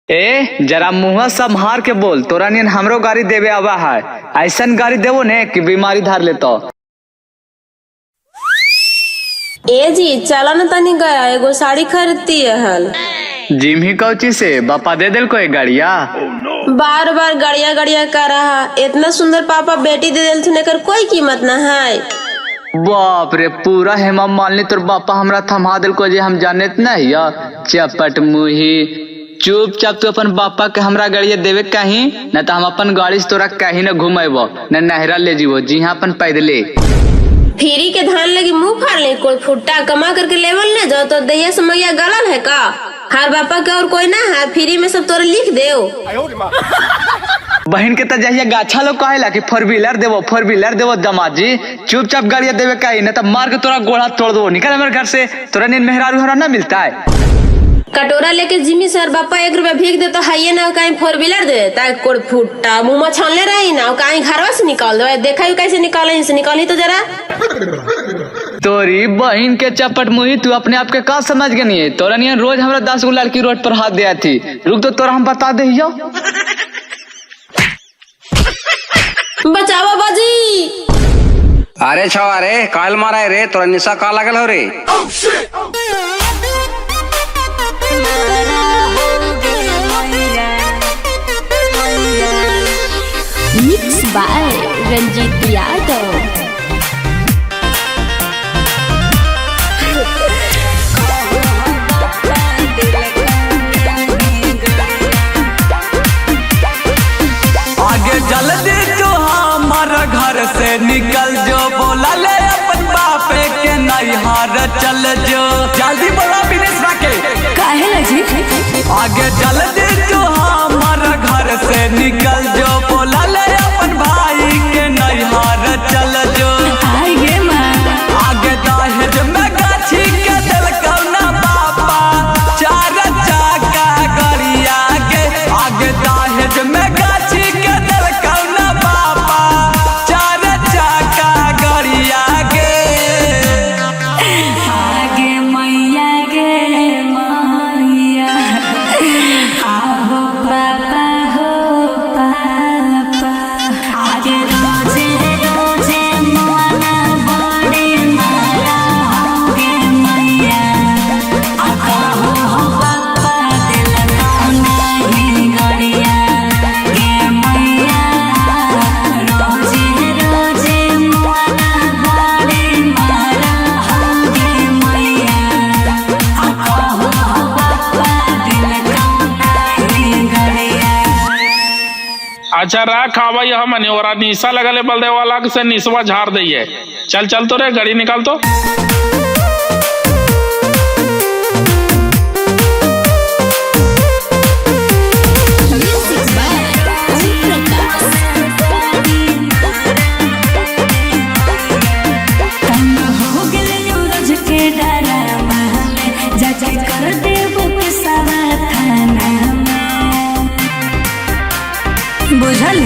ए जरा मुँह संभार के बोल, तोरा नियन हमरो गाड़ी देवे आवा है। ऐसन गाड़ी देवो ने कि बीमारी धार लेतो। ए जी चला न तनी गया एगो साड़ी खरीदती है। जिम ही कौची से पापा दे दिल को एक गाड़िया। बार बार गड़िया गड़िया कर रहा, इतना सुंदर पापा बेटी दे दिल थुने कर कोई कीमत न है। बाप रे, पूरा हेमा मालिनी तोर बापा हमरा थमा दिल को जे हम जाने नहीं या चपट मुही। चुपचाप तू अपन बापा के हमरा गाड़िया देवे कहीं न तो हम अपन गाड़ी से तोरा कहीं न घुमेबो न नहरा ले जीवो जी हाँ अपन पैदले। फ्री के धान लगी मुंह फाड़ ले, कोई फुट्टा कमा करके लेवल न जाओ तो दहिया समैया गलल है का। हर बापा के और कोई ना है, फ्री में सब तोरा लिख दे। बहन के तहिया गाछा लोग कहेला कि फोर व्हीलर देवो दामाद जी। चुपचाप गाड़िया देवे कहीं न तो मार के तोरा गोड़ा तोड़ दो। निकल हमारे घर से, तोरा नींद मेहरारू हरा ना मिलता है। कटोरा लेके जिमी सर बापा 1 रुपया भीख दे तो हाइये ना कहीं 4 व्हीलर दे देता है। कोई फुट्टा मुंह में छानले रही ना कहीं घरवा से निकाल दो। देखा कैसे निकाले से निकाली तो जरा। तोरी बहन के चपट मुही, तू अपने आप के का समझ गई है। तोरा नियन रोज हमरा 10 गो लड़की रोड पर हाथ दिया थी। रुक तो तोरा हम बता दे। बचावा बाजी। अरे छवा रे काल मारा रे, तोरा निशा का लगल हो रे। Mixed by Ranjit Yadav। आगे जल्दी जो हमारा घर से निकल जो, बोला ले अपन बापे के नैहार चल जो। जल्दी बोला बिनेश राके काहे लजी? आगे जल्दी जो हमारा घर से निकल जो, बोला ले अपन भाई के नैहार चल जो। आगे माँ आगे दहेज में गाछी के दिल कौना बापा 4 चक्का गाड़िया के। आगे दहेज में गाछी के दिल कौना बापा 4 चक्का गाड़िया के। आगे मैया गे मैया, आहो पापा हो पापा। आगे रोजे रोजे माना बड़े मारा होगे मैया, आहो पापा दिल कौना ही गड़िया गे मैया। रोजे रोजे माना बड़े मारा होगे मैया, आहो पापा दिल कौना ही गड़िया। अच्छा रख भाई, हम और निशा लगले बलदे वाला से निशवा झाड़ दिए। चल चल तो रे गाड़ी निकाल तो। हो गेले यूरोज के डरामा में, जा जा कर देबो के सारा थाना में। बुझल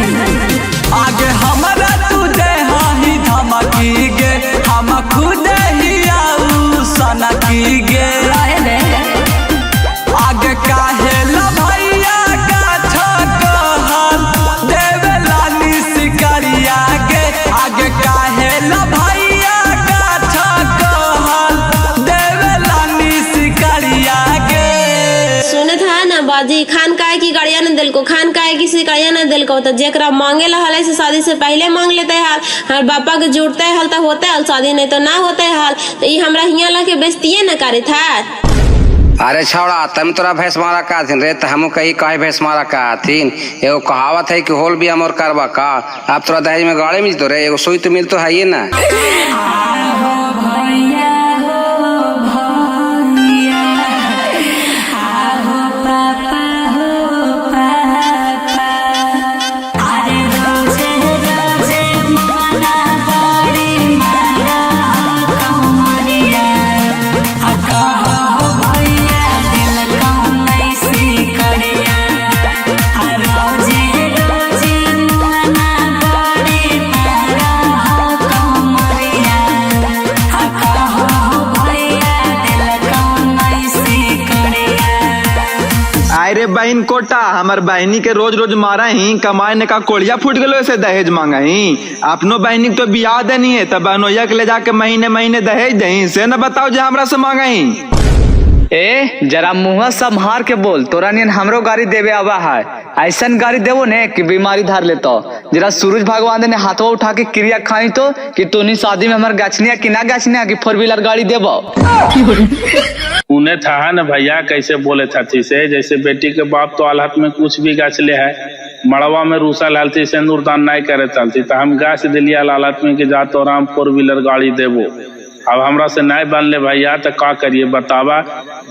आगे हमारा तुझे ही धमकी गे, हम खुद ही आऊ सना की गे। आगे काहे ला भैया गाछा कहल देवेला निशिकरिया गे। आगे काहे ला भैया गाछा कहल देवेला निशिकरिया गे। सुने था ना बाजी, खान काहे की गाड़िया न दिल को, खान काहे की सिकड़िया न दिल को। तो जेकरा मांगे ला हल से शादी से पहले मांग लेते हाल। हर बापा के जुड़ते हाल तो होते हाल शादी, नहीं तो ना होते हाल। तो ये हमरा हिया ला के बेस्तिये न करे था। अरे छौड़ा तम तोरा भैंस मारा का थीन रे, तो हमू कही कहे भैंस मारा का थीन। एगो कहावत है कि होल भी हमर करवा का। अब तोरा दहेज में गाड़ी मिल तो रे, एगो सुई तो मिल तो है ना। आहो भैया हो भैया, आहो पापा हो पापा। अरे रोजे रोजे माना बड़ी मारा कमरिया, कहो भैया दिल कौन सी करिया। रोजे रोजे माना बड़ी मारा कमरिया, काय रे बहन कोटा, हमार बहनी के रोज रोज मारा ही, कमाए ने का कोड़िया फूट गलो ऐसे दहेज मांगा ही। अपनो बहनी तो बियाह देनी है तब बहनोइया के ले जाके महीने महीने दहेज दही से न बताओ जो हमरा से मांगा ही। ए जरा मुँह संभार के बोल, तोरा नियन हमरो गाड़ी देवे आवा है, ऐसन गाड़ी देवो ने कि बीमारी धार लेतो। जरा सूरज भगवान ने हाथवा उठा के क्रिया खाई तो कि तोनी शादी में हमार गछनिया कि ना गछनिया कि 4 व्हीलर गाड़ी देबो। उन्हें था न भैया कैसे बोले थी से, जैसे बेटी के बाप तो हालत में कुछ भी गाछ ले है, मड़वा में रूसा लालती से नूरदान नहीं करे चलती, तो हम गाछ दिलिया लालत में कि जा तो आराम 4 व्हीलर गाड़ी देबो। अब हमरा से नहीं बन ले भैया तो का करिए बतावा,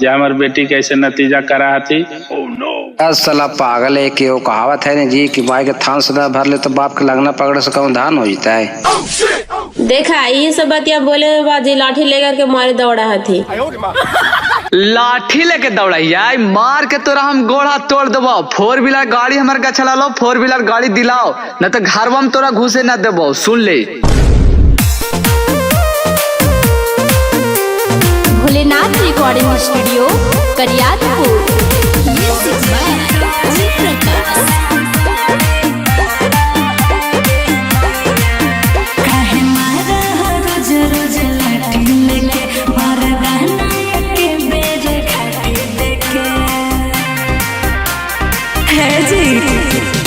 जे हमार बेटी कैसे नतीजा करा थी। साला पागल है कि वो कहावत है न जी कि माई के थान सदा भर ले तो बाप के लगना पकड़े से कौन धान हो जाता है। देखा ये सब बतिया बोले में बाजी लाठी लेकर के मारे दौड़ा थी। लाठी लेके दौड़ैया, मार के तोरा हम गोड़ा तोड़ देबो। 4 व्हीलर गाड़ी हमार का चला लो, 4 व्हीलर गाड़ी दिलाओ न तो घरवा में तोरा घुसे न देबो, सुन ले। Bholenath recording studio Kariyatpur. काहे मारा रोज रोज लाठी लेके, मार गहना के बेर खाटी देके। है जी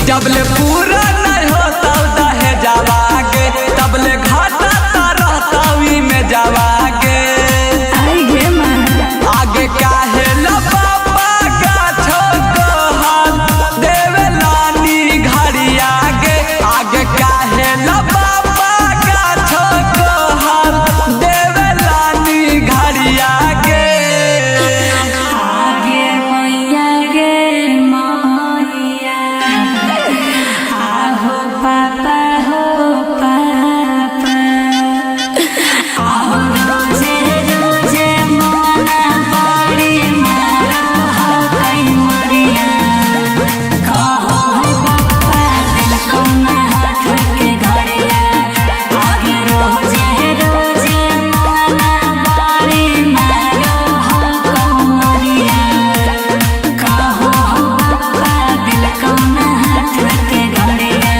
जबले पूरा नहीं होता दहेज जावागे, तबले घाटा रहता में जावागे। आगे काहे ला बाबा गाछो गोहान देवे लानी घड़ी आगे, आगे काहे ला बाबा गाछो गोहान देवे लानी घड़ी आगे। आगे मैया गे मैया, आहो पापा हो पापा, आहो रोजे रोजे मोना बड़ी मारो हो कई मरिया। कहो हो पापा दिल को ना हाथ के घड़िया, आगे रोजे रोजे मोना बड़ी मारो हो कई मरिया। कहो हो पापा दिल को ना हाथ के घड़िया।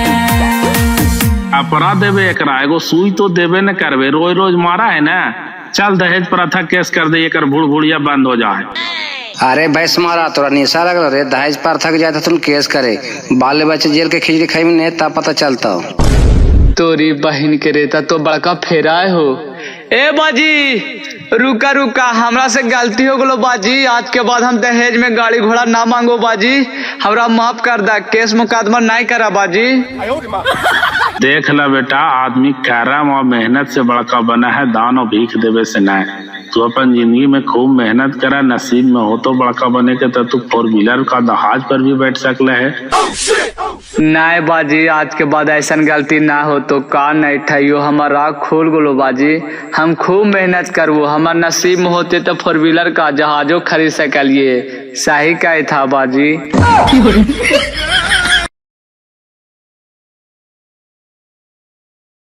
अपराध देवे एकरा, एगो सुई तो देवे न करवे, रोज रोज मारा है ना। चल दहेज प्रथा केस कर दे, एकर भुड़भुड़िया बंद हो जाए। अरे भैंस मारा तोरा निशा लग रे, दहेज पर थक जाए तो तुम केस करे, बाल बच्चे जेल के खिचड़ी खाई में नहीं तब पता चलता। तोरी बहन के रेता तो बड़का फेराए हो। ए बाजी रुका रुका, हमरा से गलती हो गलो बाजी, आज के बाद हम दहेज में गाड़ी घोड़ा ना मांगो बाजी, हमरा माफ कर दा, केस मुकदमा नहीं करा बाजी। देख ला बेटा, आदमी कर्म और मेहनत से बड़का बना है, दान और भीख देवे से नहीं। तू अपन जिंदगी में खूब मेहनत करा, नसीब में हो तो बड़का बने के तो तू 4 व्हीलर का दहाज पर भी बैठ सकले है। नहीं बाजी, आज के बाद ऐसा गलती ना हो तो का नहीं ठहियो, हमारा आँख खोल गलो बाजी, हम खूब मेहनत करवो, हमार नसीब में होते तो 4 व्हीलर का जहाजो खरीद सकलिए, सही कहे था बाजी।